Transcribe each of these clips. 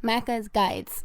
Macca's Guides.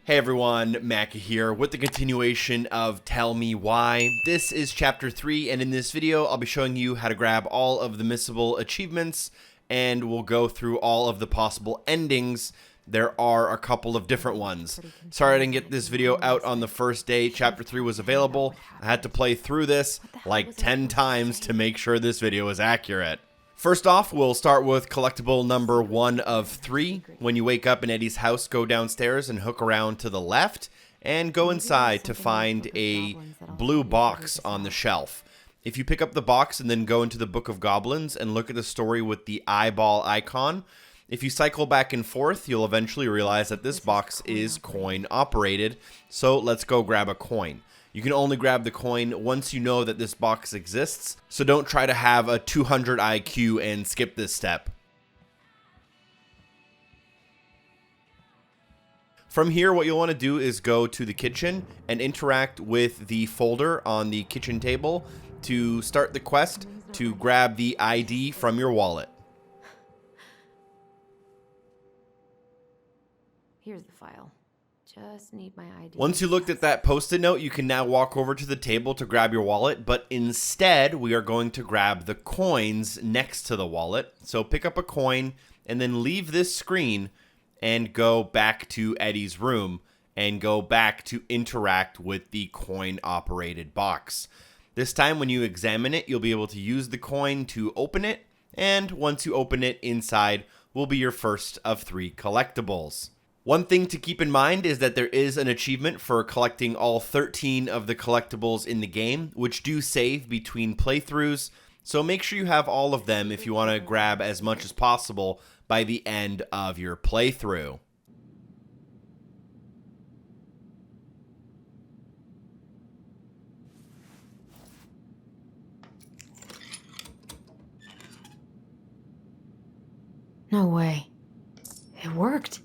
Hey everyone, Macca here with the continuation of Tell Me Why. This is chapter 3, and in this video I'll be showing you how to grab all of the missable achievements, and we'll go through all of the possible endings. There are a couple of different ones. Sorry I didn't get this video out on the first day chapter 3 was available. I had to play through this like 10 times to make sure this video was accurate. First off, we'll start with collectible number 1 of 3. When you wake up in Eddie's house, go downstairs and hook around to the left and go inside to find a blue box on the shelf. If you pick up the box and then go into the Book of Goblins and look at the story with the eyeball icon, if you cycle back and forth, you'll eventually realize that this box is coin operated. So let's go grab a coin. You can only grab the coin once you know that this box exists, so don't try to have a 200 IQ and skip this step. From here, what you'll want to do is go to the kitchen and interact with the folder on the kitchen table to start the quest to grab the ID from your wallet. Here's the file. Just need my ID. Once you looked at that post-it note, you can now walk over to the table to grab your wallet, but instead we are going to grab the coins next to the wallet. So pick up a coin and then leave this screen and go back to Eddie's room and go back to interact with the coin-operated box. This time when you examine it, you'll be able to use the coin to open it, and once you open it, inside will be your first of 3 collectibles. One thing to keep in mind is that there is an achievement for collecting all 13 of the collectibles in the game, which do save between playthroughs, so make sure you have all of them if you want to grab as much as possible by the end of your playthrough. No way. It worked.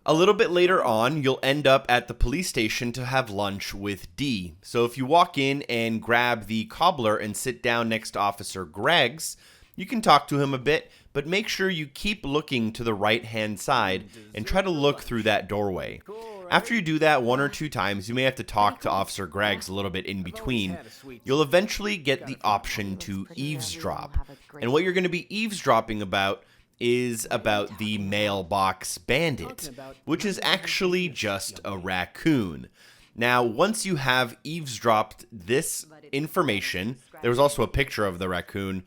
A little bit later on, you'll end up at the police station to have lunch with Dee. So if you walk in and grab the cobbler and sit down next to Officer Greggs, you can talk to him a bit, but make sure you keep looking to the right-hand side and try to look through that doorway. After you do that 1 or 2 times, you may have to talk to Officer Greggs a little bit in between. You'll eventually get the option to eavesdrop. And what you're going to be eavesdropping about is about the Mailbox Bandit, which is actually just a raccoon. Now, once you have eavesdropped this information, there was also a picture of the raccoon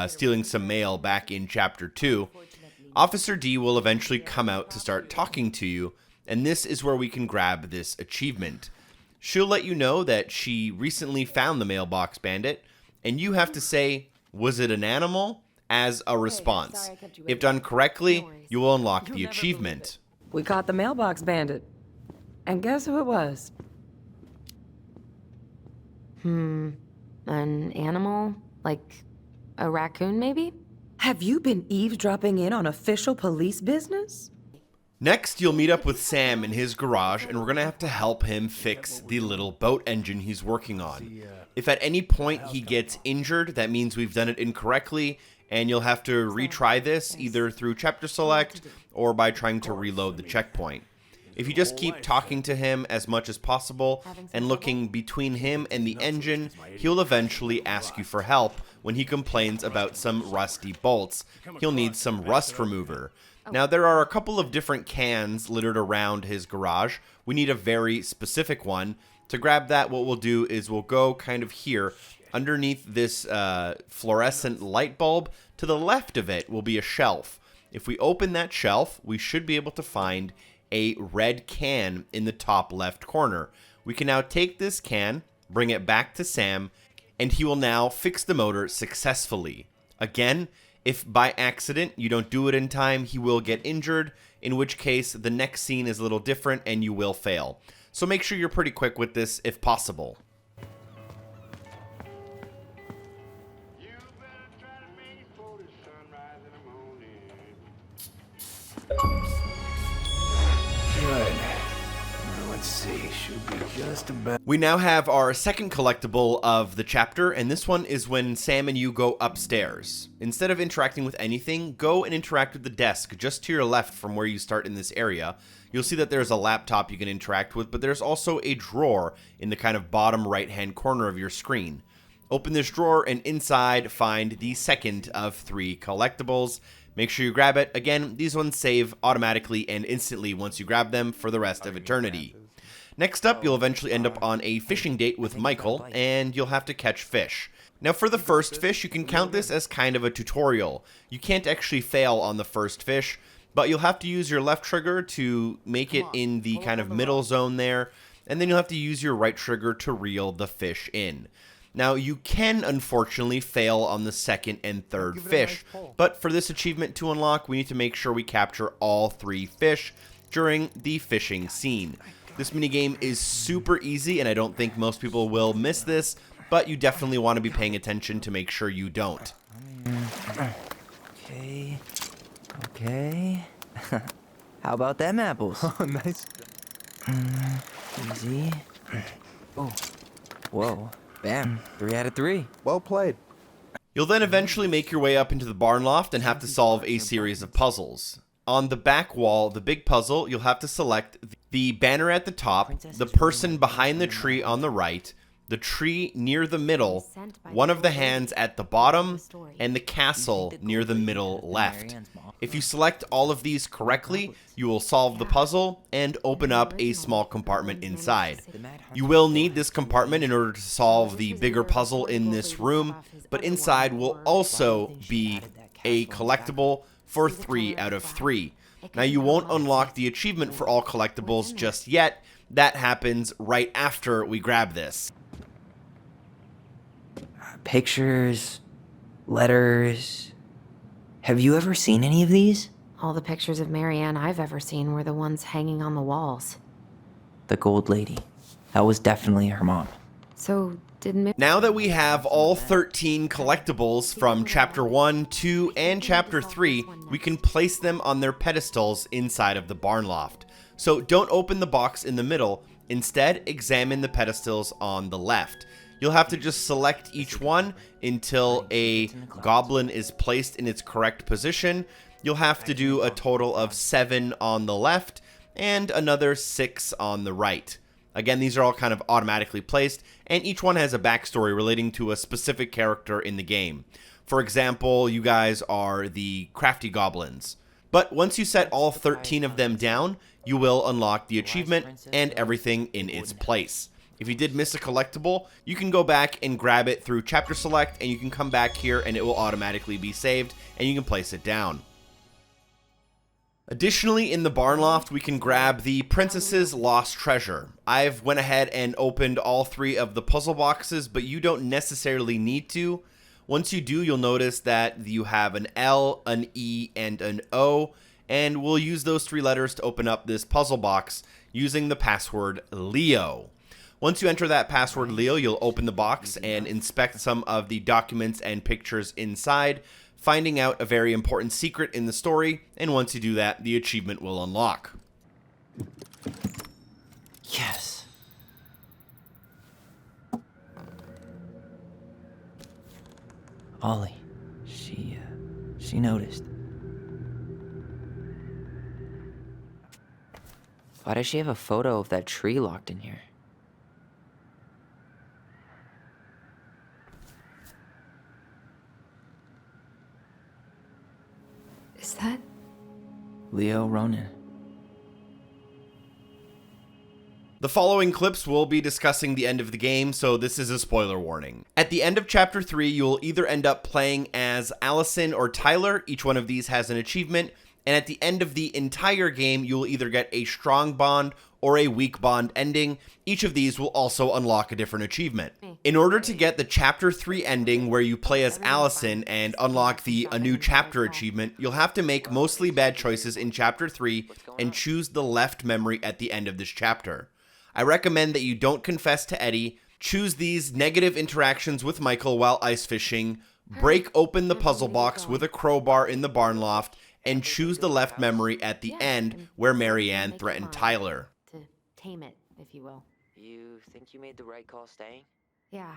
stealing some mail back in Chapter 2, Officer D will eventually come out to start talking to you, and this is where we can grab this achievement. She'll let you know that she recently found the Mailbox Bandit, and you have to say, was it an animal? As a response. If done correctly, you will unlock the achievement. We caught the Mailbox Bandit. And guess who it was? An animal? Like a raccoon, maybe? Have you been eavesdropping in on official police business? Next, you'll meet up with Sam in his garage, and we're going to have to help him fix the little boat engine he's working on. If at any point he gets injured, that means we've done it incorrectly, and you'll have to retry this either through chapter select or by trying to reload the checkpoint. If you just keep talking to him as much as possible and looking between him and the engine, he'll eventually ask you for help when he complains about some rusty bolts. He'll need some rust remover. Now, there are a couple of different cans littered around his garage. We need a very specific one. To grab that, what we'll do is we'll go kind of here. Underneath this fluorescent light bulb, to the left of it will be a shelf. If we open that shelf, we should be able to find a red can in the top left corner. We can now take this can, bring it back to Sam, and he will now fix the motor successfully. Again, if by accident you don't do it in time, he will get injured, in which case the next scene is a little different and you will fail. So make sure you're pretty quick with this if possible. Good. Let's see. Should be just about. We now have our second collectible of the chapter, and this one is when Sam and you go upstairs. Instead of interacting with anything, go and interact with the desk just to your left from where you start in this area. You'll see that there's a laptop you can interact with, but there's also a drawer in the kind of bottom right-hand corner of your screen. Open this drawer, and inside find the second of 3 collectibles. Make sure you grab it. Again, these ones save automatically and instantly once you grab them for the rest of eternity. Next up, you'll eventually end up on a fishing date with Michael, and you'll have to catch fish. Now for the first fish, you can count this as kind of a tutorial. You can't actually fail on the first fish, but you'll have to use your left trigger to make it in the kind of middle zone there, and then you'll have to use your right trigger to reel the fish in. Now, you can, unfortunately, fail on the second and third fish, but for this achievement to unlock, we need to make sure we capture all 3 fish during the fishing scene. This minigame is super easy, and I don't think most people will miss this, but you definitely want to be paying attention to make sure you don't. Okay. How about them apples? Oh, nice. Easy. Oh. Whoa. Bam. 3 out of 3. Well played. You'll then eventually make your way up into the barn loft and have to solve a series of puzzles. On the back wall, the big puzzle, you'll have to select the banner at the top, the person behind the tree on the right, the tree near the middle, one of the hands at the bottom, and the castle near the middle left. If you select all of these correctly, you will solve the puzzle and open up a small compartment inside. You will need this compartment in order to solve the bigger puzzle in this room, but inside will also be a collectible for 3 out of 3. Now, you won't unlock the achievement for all collectibles just yet. That happens right after we grab this. Pictures, letters. Have you ever seen any of these? All the pictures of Marianne I've ever seen were the ones hanging on the walls. The gold lady. That was definitely her mom. So, did Now that we have all 13 collectibles from Chapter 1, 2, and Chapter 3, we can place them on their pedestals inside of the barn loft. So don't open the box in the middle. Instead, examine the pedestals on the left. You'll have to just select each one until a goblin is placed in its correct position. You'll have to do a total of 7 on the left and another 6 on the right. Again, these are all kind of automatically placed, and each one has a backstory relating to a specific character in the game. For example, you guys are the crafty goblins. But once you set all 13 of them down, you will unlock the achievement and everything in its place. If you did miss a collectible, you can go back and grab it through chapter select, and you can come back here and it will automatically be saved, and you can place it down. Additionally, in the barn loft, we can grab the Princess's Lost Treasure. I've went ahead and opened all 3 of the puzzle boxes, but you don't necessarily need to. Once you do, you'll notice that you have an L, an E, and an O, and we'll use those 3 letters to open up this puzzle box using the password Leo. Once you enter that password Leo, you'll open the box and inspect some of the documents and pictures inside, finding out a very important secret in the story, and once you do that, the achievement will unlock. Yes. Ollie. She noticed. Why does she have a photo of that tree locked in here? Is that? Leo Ronan. The following clips will be discussing the end of the game, so this is a spoiler warning. At the end of Chapter 3, you will either end up playing as Alyson or Tyler. Each one of these has an achievement. And at the end of the entire game, you will either get a strong bond or a weak bond ending. Each of these will also unlock a different achievement. In order to get the Chapter 3 ending where you play as Alyson and unlock the A New Chapter achievement, you'll have to make mostly bad choices in Chapter 3 and choose the left memory at the end of this chapter. I recommend that you don't confess to Eddie, choose these negative interactions with Michael while ice fishing, break open the puzzle box with a crowbar in the barn loft, and choose the left memory at the end where Marianne threatened Tyler. To tame it, if you will. You think you made the right call staying? Yeah,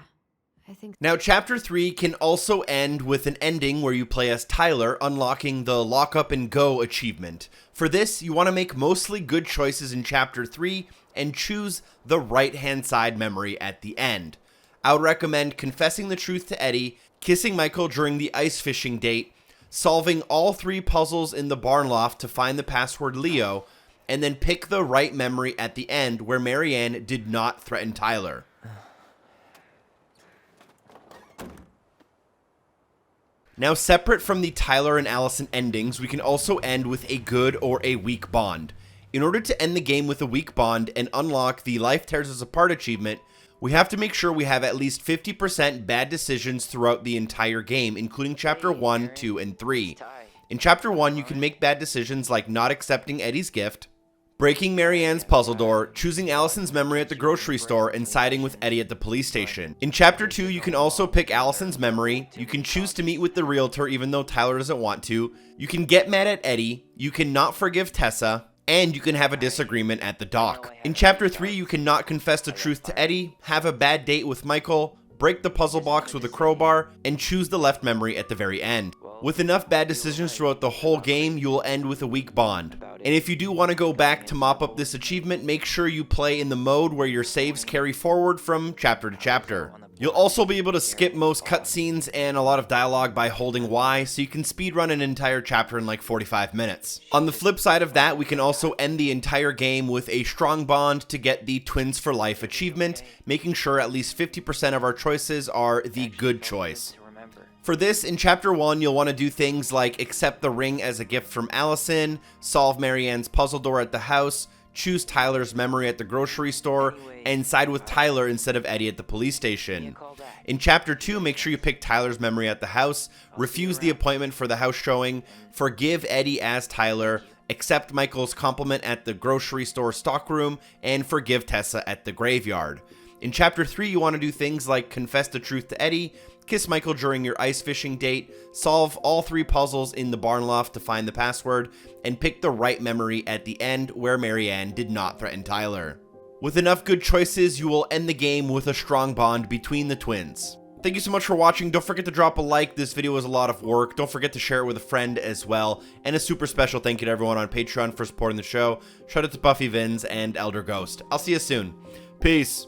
I think. Now, Chapter 3 can also end with an ending where you play as Tyler, unlocking the Lock Up and Go achievement. For this, you want to make mostly good choices in Chapter 3 and choose the right-hand side memory at the end. I would recommend confessing the truth to Eddie, kissing Michael during the ice fishing date, solving all 3 puzzles in the barn loft to find the password Leo, and then pick the right memory at the end where Marianne did not threaten Tyler. Now, separate from the Tyler and Alyson endings, we can also end with a good or a weak bond. In order to end the game with a weak bond and unlock the Life Tears Us Apart achievement, we have to make sure we have at least 50% bad decisions throughout the entire game, including Chapter 1, 2, and 3. In Chapter 1, you can make bad decisions like not accepting Eddie's gift, breaking Marianne's puzzle door, choosing Alyson's memory at the grocery store, and siding with Eddie at the police station. In Chapter 2, you can also pick Alyson's memory, you can choose to meet with the realtor even though Tyler doesn't want to, you can get mad at Eddie, you can not forgive Tessa, and you can have a disagreement at the dock. In Chapter 3, you can not confess the truth to Eddie, have a bad date with Michael, break the puzzle box with a crowbar, and choose the left memory at the very end. With enough bad decisions throughout the whole game, you will end with a weak bond. And if you do want to go back to mop up this achievement, make sure you play in the mode where your saves carry forward from chapter to chapter. You'll also be able to skip most cutscenes and a lot of dialogue by holding Y, so you can speedrun an entire chapter in like 45 minutes. On the flip side of that, we can also end the entire game with a strong bond to get the Twins for Life achievement, making sure at least 50% of our choices are the good choice. For this, in Chapter 1, you'll want to do things like accept the ring as a gift from Alyson, solve Marianne's puzzle door at the house, choose Tyler's memory at the grocery store, and side with Tyler instead of Eddie at the police station. In Chapter 2, make sure you pick Tyler's memory at the house, refuse the appointment for the house showing, forgive Eddie as Tyler, accept Michael's compliment at the grocery store stockroom, and forgive Tessa at the graveyard. In Chapter 3, you want to do things like confess the truth to Eddie, kiss Michael during your ice fishing date, solve all 3 puzzles in the barn loft to find the password, and pick the right memory at the end where Marianne did not threaten Tyler. With enough good choices, you will end the game with a strong bond between the twins. Thank you so much for watching. Don't forget to drop a like. This video was a lot of work. Don't forget to share it with a friend as well. And a super special thank you to everyone on Patreon for supporting the show. Shout out to Buffy Vins and Elder Ghost. I'll see you soon. Peace.